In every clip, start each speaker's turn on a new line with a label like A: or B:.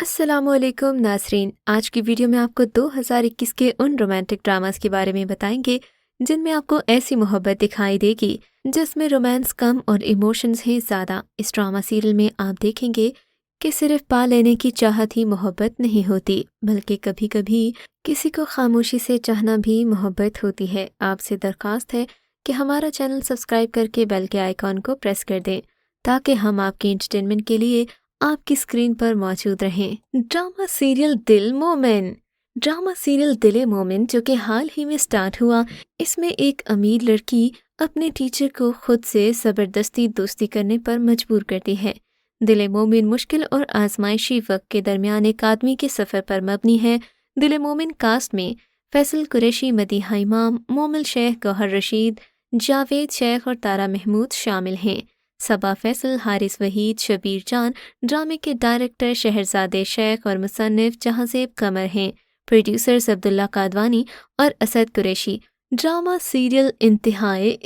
A: السلام علیکم ناظرین، آج کی ویڈیو میں آپ کو 2021 کے ان رومانٹک ڈراماز کے بارے میں بتائیں گے جن میں آپ کو ایسی محبت دکھائی دے گی جس میں رومانس کم اور ایموشنز ہیں زیادہ۔ اس ڈراما سیریل میں آپ دیکھیں گے کہ صرف پا لینے کی چاہت ہی محبت نہیں ہوتی، بلکہ کبھی کبھی کسی کو خاموشی سے چاہنا بھی محبت ہوتی ہے۔ آپ سے درخواست ہے کہ ہمارا چینل سبسکرائب کر کے بیل کے آئیکن کو پریس کر دیں تاکہ ہم آپ کی انٹرٹینمنٹ کے لیے آپ کی اسکرین پر موجود رہیں۔ ڈراما سیریل دل مومن جو کہ حال ہی میں سٹارٹ ہوا، اس میں ایک امیر لڑکی اپنے ٹیچر کو خود سے زبردستی دوستی کرنے پر مجبور کرتی ہے۔ دل مومن مشکل اور آزمائشی وقت کے درمیان ایک آدمی کے سفر پر مبنی ہے۔ دل مومن کاسٹ میں فیصل قریشی، مدیحہ امام، مومل شیخ، گوہر رشید، جاوید شیخ اور تارا محمود شامل ہیں۔ صبا فیصل، حارث وحید، شبیر جان ڈرامے کے ڈائریکٹر، شہرزادے شیخ اور مصنف جہاں-زیب قمر ہیں۔ پروڈیوسرز عبداللہ قادوانی اور اسد قریشی۔ ڈراما سیریل انتہائی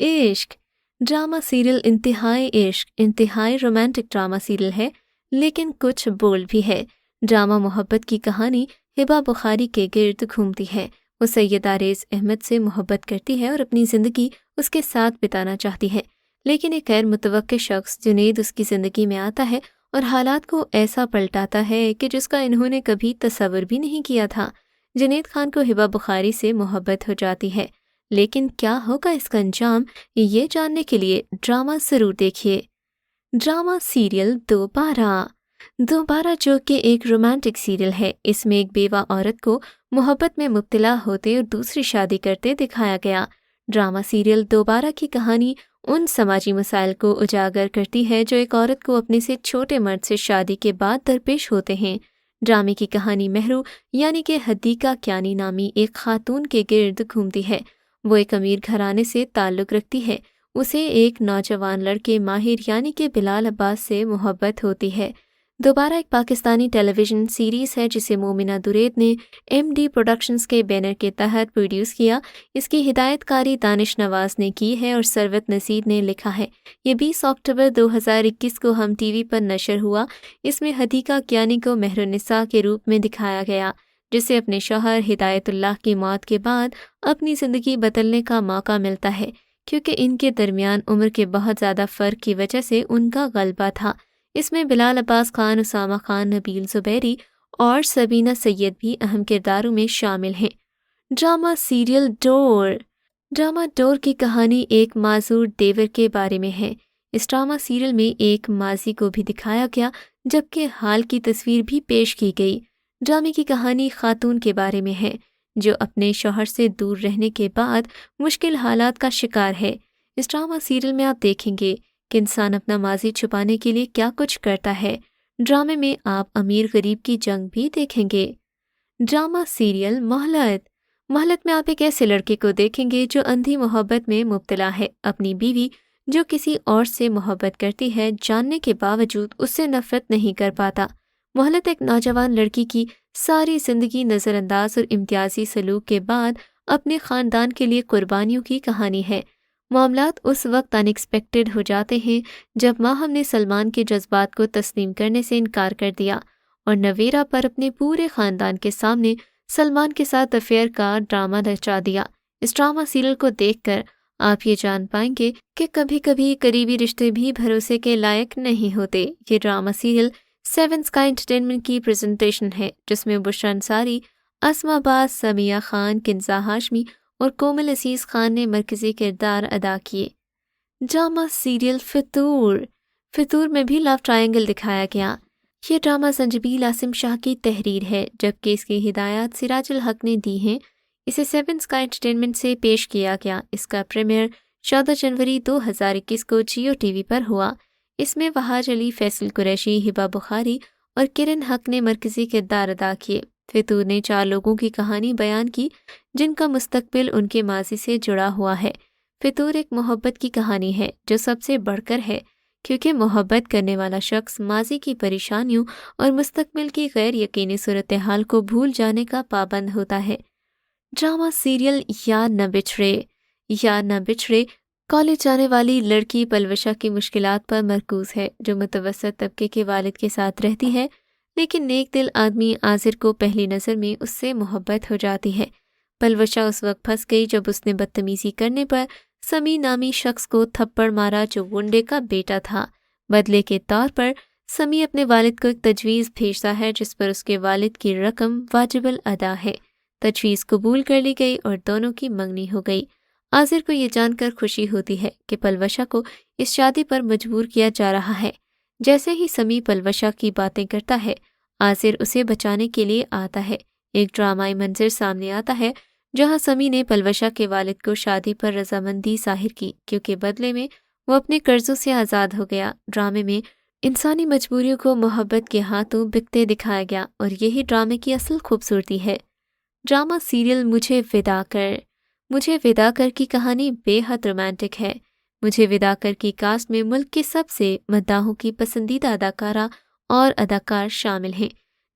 A: عشق انتہائی رومانٹک ڈراما سیریل ہے، لیکن کچھ بولڈ بھی ہے۔ ڈراما محبت کی کہانی ہبہ بخاری کے گرد گھومتی ہے۔ وہ سید آریز احمد سے محبت کرتی ہے اور اپنی زندگی اس کے ساتھ بتانا چاہتی ہے، لیکن ایک غیر متوقع شخص جنید اس کی زندگی میں آتا ہے اور حالات کو ایسا پلٹاتا ہے کہ جس کا انہوں نے کبھی تصور بھی نہیں کیا تھا۔ جنید خان کو ہبہ بخاری سے محبت ہو جاتی ہے، لیکن کیا ہوگا اس کا انجام؟ یہ جاننے کے لیے ڈرامہ ضرور دیکھیے۔ ڈراما سیریل دوبارہ جو کہ ایک رومانٹک سیریل ہے، اس میں ایک بیوہ عورت کو محبت میں مبتلا ہوتے اور دوسری شادی کرتے دکھایا گیا۔ ڈراما سیریل دوبارہ کی کہانی ان سماجی مسائل کو اجاگر کرتی ہے جو ایک عورت کو اپنے سے چھوٹے مرد سے شادی کے بعد درپیش ہوتے ہیں۔ ڈرامے کی کہانی مہرو یعنی کہ حدیقہ کیانی نامی ایک خاتون کے گرد گھومتی ہے۔ وہ ایک امیر گھرانے سے تعلق رکھتی ہے۔ اسے ایک نوجوان لڑکے ماہر یعنی کہ بلال عباس سے محبت ہوتی ہے۔ دوبارہ ایک پاکستانی ٹیلی ویژن سیریز ہے جسے مومنہ درید نے ایم ڈی پروڈکشنز کے بینر کے تحت پروڈیوس کیا۔ اس کی ہدایت کاری دانش نواز نے کی ہے اور ثروت نصیر نے لکھا ہے۔ یہ 20 اکتوبر 2021 کو ہم ٹی وی پر نشر ہوا۔ اس میں حدیقہ کیانی کو مہر النساء کے روپ میں دکھایا گیا، جسے اپنے شوہر ہدایت اللہ کی موت کے بعد اپنی زندگی بدلنے کا موقع ملتا ہے، کیونکہ ان کے درمیان عمر کے بہت زیادہ فرق کی وجہ سے ان کا غلبہ تھا۔ اس میں بلال عباس خان، اسامہ خان، نبیل زبیری اور سبینہ سید بھی اہم کرداروں میں شامل ہیں۔ ڈراما سیریل ڈور کی کہانی ایک معذور دیور کے بارے میں ہے۔ اس ڈراما سیریل میں ایک ماضی کو بھی دکھایا گیا جبکہ حال کی تصویر بھی پیش کی گئی۔ ڈرامے کی کہانی خاتون کے بارے میں ہے جو اپنے شوہر سے دور رہنے کے بعد مشکل حالات کا شکار ہے۔ اس ڈراما سیریل میں آپ دیکھیں گے کہ انسان اپنا ماضی چھپانے کے لیے کیا کچھ کرتا ہے۔ ڈرامے میں آپ امیر غریب کی جنگ بھی دیکھیں گے۔ ڈراما سیریل مہلت میں آپ ایک ایسے لڑکے کو دیکھیں گے جو اندھی محبت میں مبتلا ہے۔ اپنی بیوی جو کسی اور سے محبت کرتی ہے جاننے کے باوجود اس سے نفرت نہیں کر پاتا۔ مہلت ایک نوجوان لڑکی کی ساری زندگی نظر انداز اور امتیازی سلوک کے بعد اپنے خاندان کے لیے قربانیوں کی کہانی ہے۔ معاملات اس وقت ان ایکسپیکٹڈ ہو جاتے ہیں جب ماہم نے سلمان کے جذبات کو تسلیم کرنے سے انکار کر دیا اور نویرہ پر اپنے پورے خاندان کے سامنے سلمان کے ساتھ افیئر کا ڈرامہ رچا دیا۔ اس ڈراما سیریل کو دیکھ کر آپ یہ جان پائیں گے کہ کبھی کبھی قریبی رشتے بھی بھروسے کے لائق نہیں ہوتے۔ یہ ڈراما سیریل 7 اسکائی انٹرٹینمنٹ کی پریزنٹیشن ہے جس میں بشرا انصاری، اسما عباس، سمیہ خان، کنزہ ہاشمی اور کومل عزیز خان نے مرکزی کردار ادا کیے۔ ڈراما سیریل فطور میں بھی لو ٹرائنگل دکھایا گیا۔ یہ ڈرامہ زنجبیل عاصم شاہ کی تحریر ہے جبکہ اس کی ہدایات سراج الحق نے دی ہیں۔ اسے 7 اسکائی انٹرٹینمنٹ سے پیش کیا گیا۔ اس کا پریمیئر 14 جنوری 2021 کو جیو ٹی وی پر ہوا۔ اس میں وہاج علی، فیصل قریشی، ہبہ بخاری اور کرن حق نے مرکزی کردار ادا کیے۔ فطور نے 4 لوگوں کی کہانی بیان کی جن کا مستقبل ان کے ماضی سے جڑا ہوا ہے۔ فطور ایک محبت کی کہانی ہے جو سب سے بڑھ کر ہے، کیونکہ محبت کرنے والا شخص ماضی کی پریشانیوں اور مستقبل کی غیر یقینی صورتحال کو بھول جانے کا پابند ہوتا ہے۔ ڈراما سیریل یا نہ بچھڑے کالج جانے والی لڑکی پلوشا کی مشکلات پر مرکوز ہے جو متوسط طبقے کے والد کے ساتھ رہتی ہے۔ لیکن نیک دل آدمی عاذر کو پہلی نظر میں اس سے محبت ہو جاتی ہے۔ پلوشا اس وقت پھنس گئی جب اس نے بدتمیزی کرنے پر سمی نامی شخص کو تھپڑ مارا جو ونڈے کا بیٹا تھا۔ بدلے کے طور پر سمی اپنے والد کو ایک تجویز بھیجتا ہے جس پر اس کے والد کی رقم واجب الادا ہے۔ تجویز قبول کر لی گئی اور دونوں کی منگنی ہو گئی۔ عاذر کو یہ جان کر خوشی ہوتی ہے کہ پلوشا کو اس شادی پر مجبور کیا جا رہا ہے۔ جیسے ہی سمی پلوشا کی باتیں کرتا ہے، عاذر اسے بچانے کے لیے آتا ہے۔ ایک ڈرامائی منظر سامنے آتا ہے جہاں سمی نے پلوشا کے والد کو شادی پر رضامندی ظاہر کی کیونکہ بدلے میں وہ اپنے قرضوں سے آزاد ہو گیا۔ ڈرامے میں انسانی مجبوریوں کو محبت کے ہاتھوں بکتے دکھایا گیا اور یہی ڈرامے کی اصل خوبصورتی ہے۔ ڈرامہ سیریل مجھے ودا کر کی کہانی بے حد رومانٹک ہے۔ مجھے ودا کر کی کاسٹ میں ملک کے سب سے مداحوں کی پسندیدہ اداکارہ اور اداکار شامل ہیں۔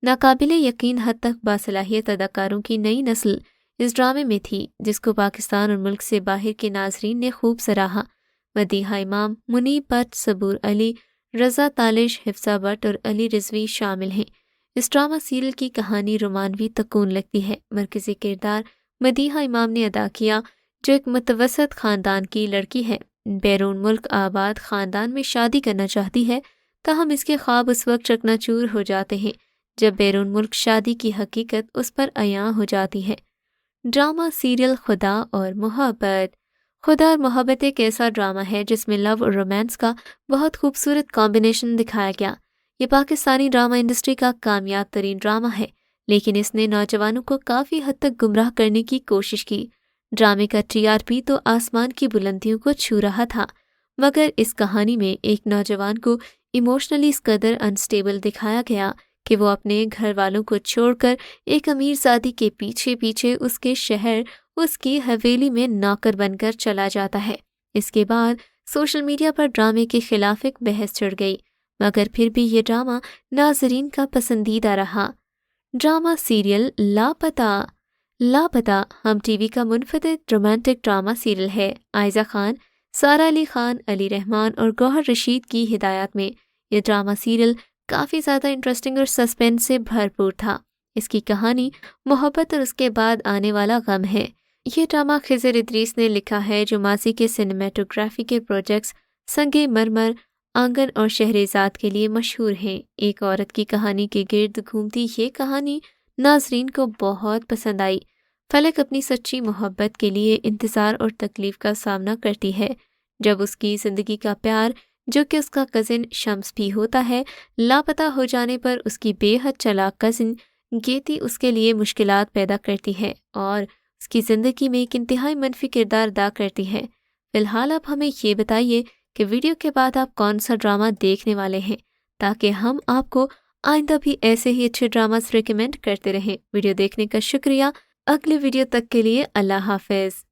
A: ناقابل یقین حد تک باصلاحیت اداکاروں کی نئی نسل اس ڈرامے میں تھی جس کو پاکستان اور ملک سے باہر کے ناظرین نے خوب سراہا۔ مدیحہ امام، منیب بٹ، صبور علی، رضا تالش، حفصہ بٹ اور علی رضوی شامل ہیں۔ اس ڈرامہ سیریل کی کہانی رومانوی تکون لگتی ہے۔ مرکزی کردار مدیحہ امام نے ادا کیا جو ایک متوسط خاندان کی لڑکی ہے، بیرون ملک آباد خاندان میں شادی کرنا چاہتی ہے، تاہم اس کے خواب اس وقت چکناچور ہو جاتے ہیں جب بیرون ملک شادی کی حقیقت اس پر عیاں ہو جاتی ہے۔ ڈرامہ سیریل خدا اور محبت ایک ایسا ڈرامہ ہے جس میں لو اور رومانس کا بہت خوبصورت کمبینیشن دکھایا گیا۔ یہ پاکستانی ڈرامہ انڈسٹری کا کامیاب ترین ڈرامہ ہے، لیکن اس نے نوجوانوں کو کافی حد تک گمراہ کرنے کی کوشش کی۔ ڈرامے کا TRP تو آسمان کی بلندیوں کو چھو رہا تھا، مگر اس کہانی میں ایک نوجوان کو ایموشنلی اس قدر انسٹیبل دکھایا گیا کہ وہ اپنے گھر والوں کو چھوڑ کر ایک امیر زادی کے پیچھے پیچھے اس کے شہر، اس کی حویلی میں نوکر بن کر چلا جاتا ہے۔ اس کے بعد سوشل میڈیا پر ڈرامے کے خلاف ایک بحث چھڑ گئی، مگر پھر بھی یہ ڈرامہ ناظرین کا پسندیدہ رہا۔ ڈرامہ سیریل لاپتہ ہم TV کا منفرد رومانٹک ڈرامہ سیریل ہے۔ عائزہ خان، سارہ علی خان، علی رحمان اور گوہر رشید کی ہدایات میں یہ ڈرامہ سیریل کافی زیادہ انٹرسٹنگ اور سسپینس سے بھرپور تھا۔ اس کی کہانی محبت اور اس کے بعد آنے والا غم ہے۔ یہ ڈرامہ خضر ادریس نے لکھا ہے جو ماضی کے سنیمیٹوگرافی کے پروجیکٹس سنگ مرمر، آنگن اور شہرزاد کے لیے مشہور ہیں۔ ایک عورت کی کہانی کے گرد گھومتی یہ کہانی ناظرین کو بہت پسند آئی۔ فلک اپنی سچی محبت کے لیے انتظار اور تکلیف کا سامنا کرتی ہے جب اس کی زندگی کا پیار، جو کہ اس کا کزن شمس بھی ہوتا ہے، لاپتہ ہو جانے پر اس کی بے حد چالاک کزن گیتی اس کے لیے مشکلات پیدا کرتی ہے اور اس کی زندگی میں ایک انتہائی منفی کردار ادا کرتی ہے۔ فی الحال آپ ہمیں یہ بتائیے کہ ویڈیو کے بعد آپ کون سا ڈرامہ دیکھنے والے ہیں تاکہ ہم آپ کو آئندہ بھی ایسے ہی اچھے ڈراماز ریکمینڈ کرتے رہیں۔ ویڈیو دیکھنے کا شکریہ۔ اگلی ویڈیو تک کے لیے اللہ حافظ۔